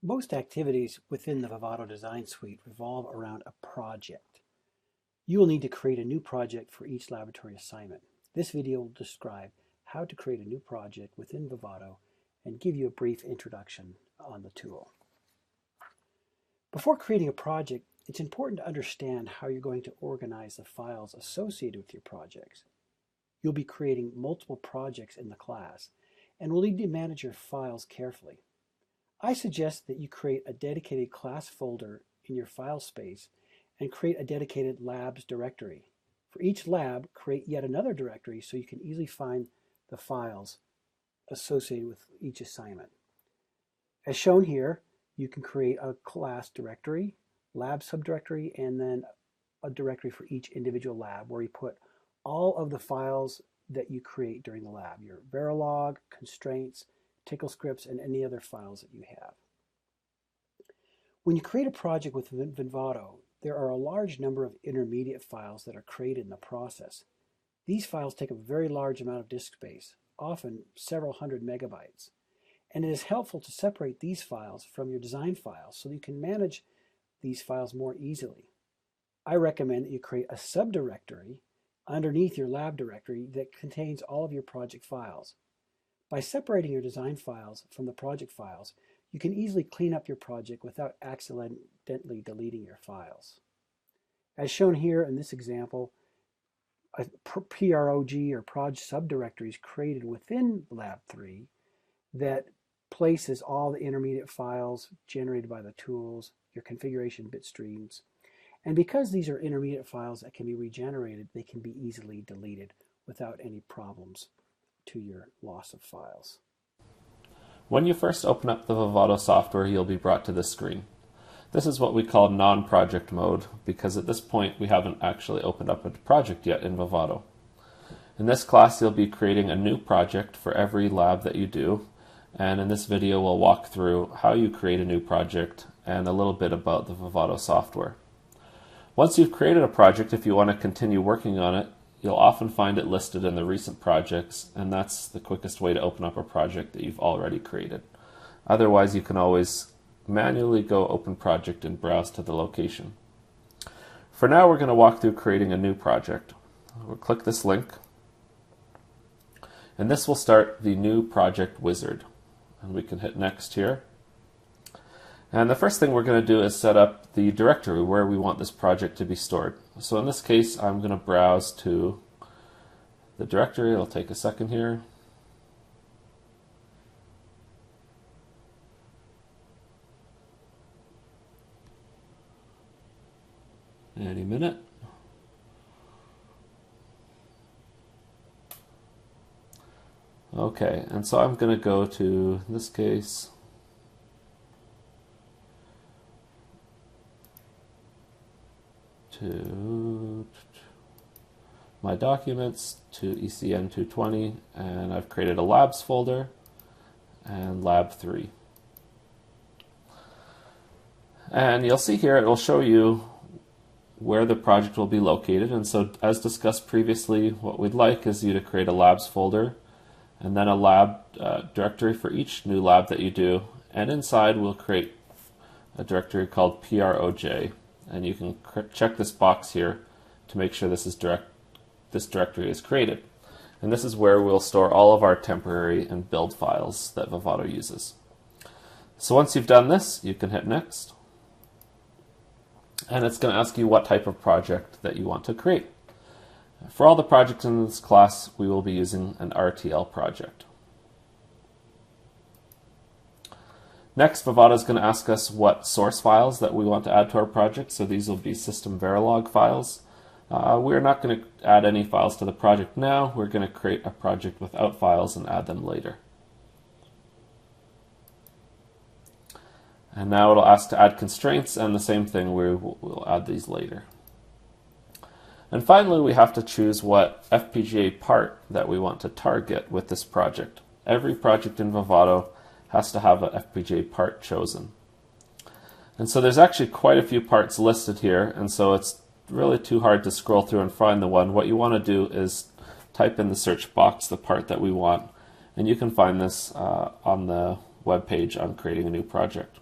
Most activities within the Vivado design suite revolve around a project. You will need to create a new project for each laboratory assignment. This video will describe how to create a new project within Vivado and give you a brief introduction on the tool. Before creating a project, it's important to understand how you're going to organize the files associated with your projects. You'll be creating multiple projects in the class and will need to manage your files carefully. I suggest that you create a dedicated class folder in your file space and create a dedicated labs directory. For each lab, create yet another directory so you can easily find the files associated with each assignment. As shown here, you can create a class directory, lab subdirectory, and then a directory for each individual lab where you put all of the files that you create during the lab, your Verilog, constraints, tickle scripts, and any other files that you have. When you create a project with Vivado, there are a large number of intermediate files that are created in the process. These files take a very large amount of disk space, often several hundred megabytes, and it is helpful to separate these files from your design files so that you can manage these files more easily. I recommend that you create a subdirectory underneath your lab directory that contains all of your project files. By separating your design files from the project files, you can easily clean up your project without accidentally deleting your files. As shown here in this example, a PROG or proj subdirectory is created within Lab 3 that places all the intermediate files generated by the tools, your configuration bit streams. And because these are intermediate files that can be regenerated, they can be easily deleted without any problems to your loss of files. When you first open up the Vivado software, you'll be brought to this screen. This is what we call non-project mode because at this point we haven't actually opened up a project yet in Vivado. In this class you'll be creating a new project for every lab that you do, and in this video we'll walk through how you create a new project and a little bit about the Vivado software. Once you've created a project, if you want to continue working on it, you'll often find it listed in the recent projects, and that's the quickest way to open up a project that you've already created. Otherwise, you can always manually go open project and browse to the location. For now, we're going to walk through creating a new project. We'll click this link, and this will start the new project wizard. And we can hit next here. And the first thing we're going to do is set up the directory where we want this project to be stored. So in this case, I'm going to browse to the directory. It'll take a second here. Any minute. Okay, and so I'm going to go to, in this case, to my documents, to ECEN220, and I've created a labs folder and lab 3. And you'll see here it will show you where the project will be located, and so as discussed previously, what we'd like is you to create a labs folder and then a lab directory for each new lab that you do, and inside we'll create a directory called PROJ. And you can check this box here to make sure this directory is created. And this is where we'll store all of our temporary and build files that Vivado uses. So once you've done this, you can hit next. And it's going to ask you what type of project that you want to create. For all the projects in this class, we will be using an RTL project. Next, Vivado is going to ask us what source files that we want to add to our project. So these will be system Verilog files. We're not going to add any files to the project now. We're going to create a project without files and add them later. And now it'll ask to add constraints, and the same thing, we'll add these later. And finally, we have to choose what FPGA part that we want to target with this project. Every project in Vivado has to have an FPGA part chosen. And so there's actually quite a few parts listed here, and so it's really too hard to scroll through and find the one. What you want to do is type in the search box the part that we want, and you can find this on the web page on creating a new project.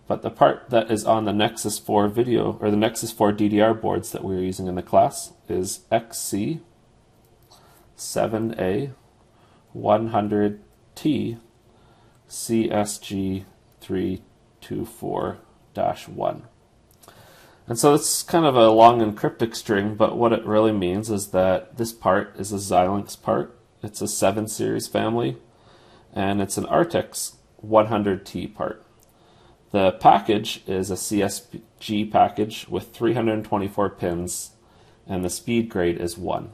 but the part that is on the Nexus 4 video, or the Nexus 4 DDR boards that we're using in the class, is XC7A100T CSG324-1. And so it's kind of a long and cryptic string, but what it really means is that this part is a Xilinx part. It's a 7 series family, and it's an Artix 100T part. The package is a CSG package with 324 pins, and the speed grade is 1.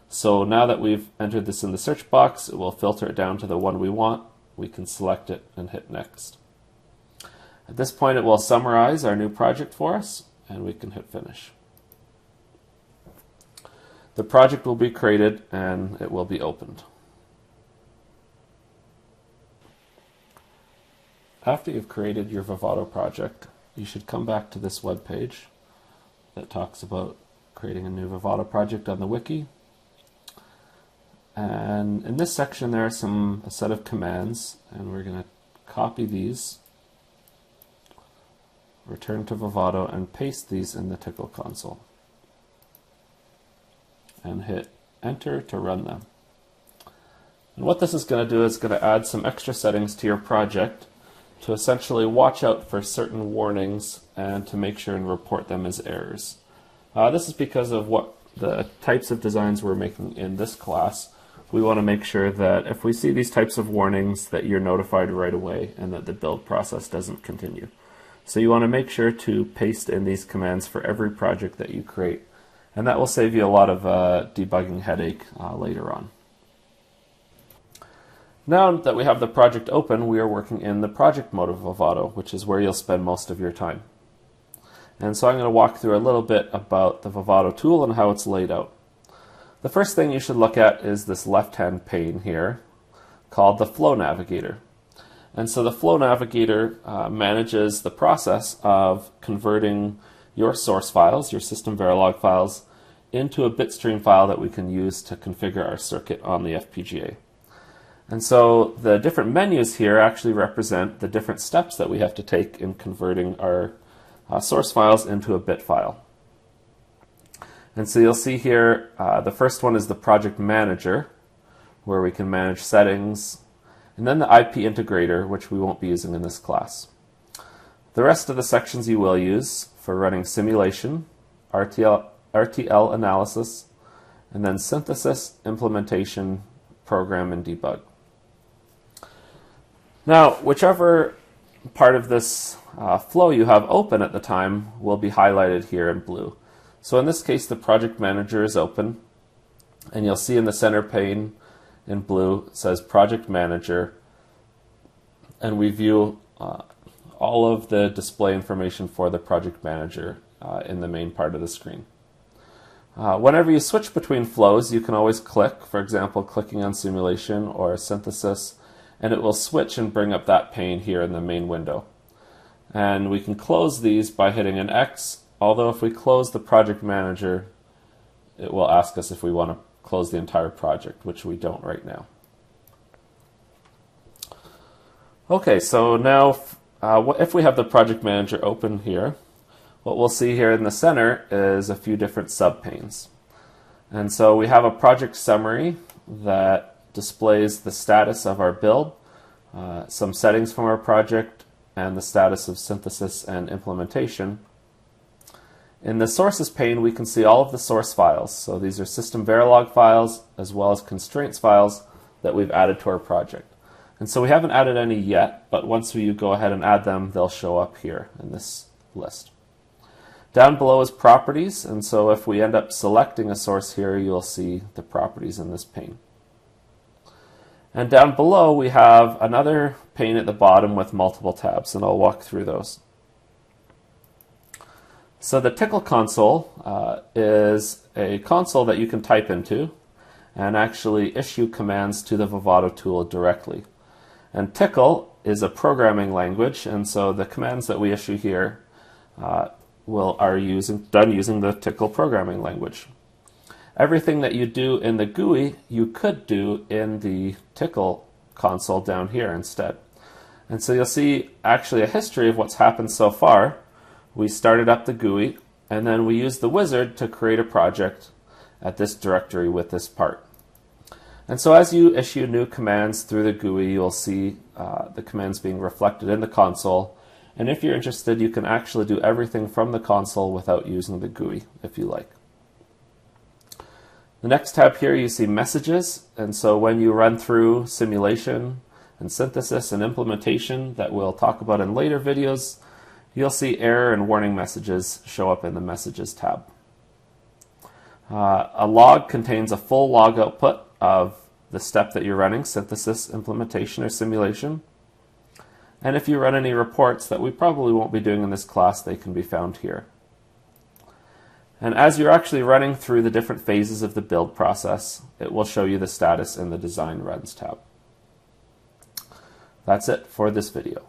So now that we've entered this in the search box, it will filter it down to the one we want. We can select it and hit next. At this point, it will summarize our new project for us, and we can hit finish. The project will be created and it will be opened. After you've created your Vivado project, you should come back to this web page that talks about creating a new Vivado project on the wiki. And in this section there are a set of commands, and we're going to copy these, return to Vivado, and paste these in the Tickle console. And hit enter to run them. And what this is going to do is going to add some extra settings to your project to essentially watch out for certain warnings and to make sure and report them as errors. This is because of what the types of designs we're making in this class. We want to make sure that if we see these types of warnings that you're notified right away and that the build process doesn't continue. So you want to make sure to paste in these commands for every project that you create, and that will save you a lot of debugging headache later on. Now that we have the project open, we are working in the project mode of Vivado, which is where you'll spend most of your time. And so I'm going to walk through a little bit about the Vivado tool and how it's laid out. The first thing you should look at is this left-hand pane here called the Flow Navigator. And so the Flow Navigator manages the process of converting your source files, your system Verilog files, into a bitstream file that we can use to configure our circuit on the FPGA. And so the different menus here actually represent the different steps that we have to take in converting our source files into a bit file. And so you'll see here, the first one is the project manager, where we can manage settings, and then the IP integrator, which we won't be using in this class. The rest of the sections you will use for running simulation, RTL analysis, and then synthesis, implementation, program, and debug. Now, whichever part of this flow you have open at the time will be highlighted here in blue. So in this case, the project manager is open, and you'll see in the center pane in blue it says project manager, and we view all of the display information for the project manager in the main part of the screen. Whenever you switch between flows, you can always click, for example, clicking on simulation or synthesis, and it will switch and bring up that pane here in the main window. And we can close these by hitting an X, although if we close the project manager, it will ask us if we want to close the entire project, which we don't right now. Okay, so now if we have the project manager open here, what we'll see here in the center is a few different subpanes. And so we have a project summary that displays the status of our build, some settings from our project, and the status of synthesis and implementation. In the sources pane, we can see all of the source files. So these are system Verilog files as well as constraints files that we've added to our project. And so we haven't added any yet, but once we go ahead and add them, they'll show up here in this list. Down below is properties, and so if we end up selecting a source here, you'll see the properties in this pane. And down below, we have another pane at the bottom with multiple tabs, and I'll walk through those. So the Tickle console is a console that you can type into and actually issue commands to the Vivado tool directly. And Tickle is a programming language, and so the commands that we issue here are done using the Tickle programming language. Everything that you do in the GUI, you could do in the Tickle console down here instead. And so you'll see actually a history of what's happened so far. We started up the GUI, and then we used the wizard to create a project at this directory with this part. And so as you issue new commands through the GUI, you'll see the commands being reflected in the console. And if you're interested, you can actually do everything from the console without using the GUI, if you like. The next tab here, you see messages. And so when you run through simulation and synthesis and implementation that we'll talk about in later videos, you'll see error and warning messages show up in the Messages tab. A log contains a full log output of the step that you're running, synthesis, implementation, or simulation. And if you run any reports that we probably won't be doing in this class, they can be found here. And as you're actually running through the different phases of the build process, it will show you the status in the Design Runs tab. That's it for this video.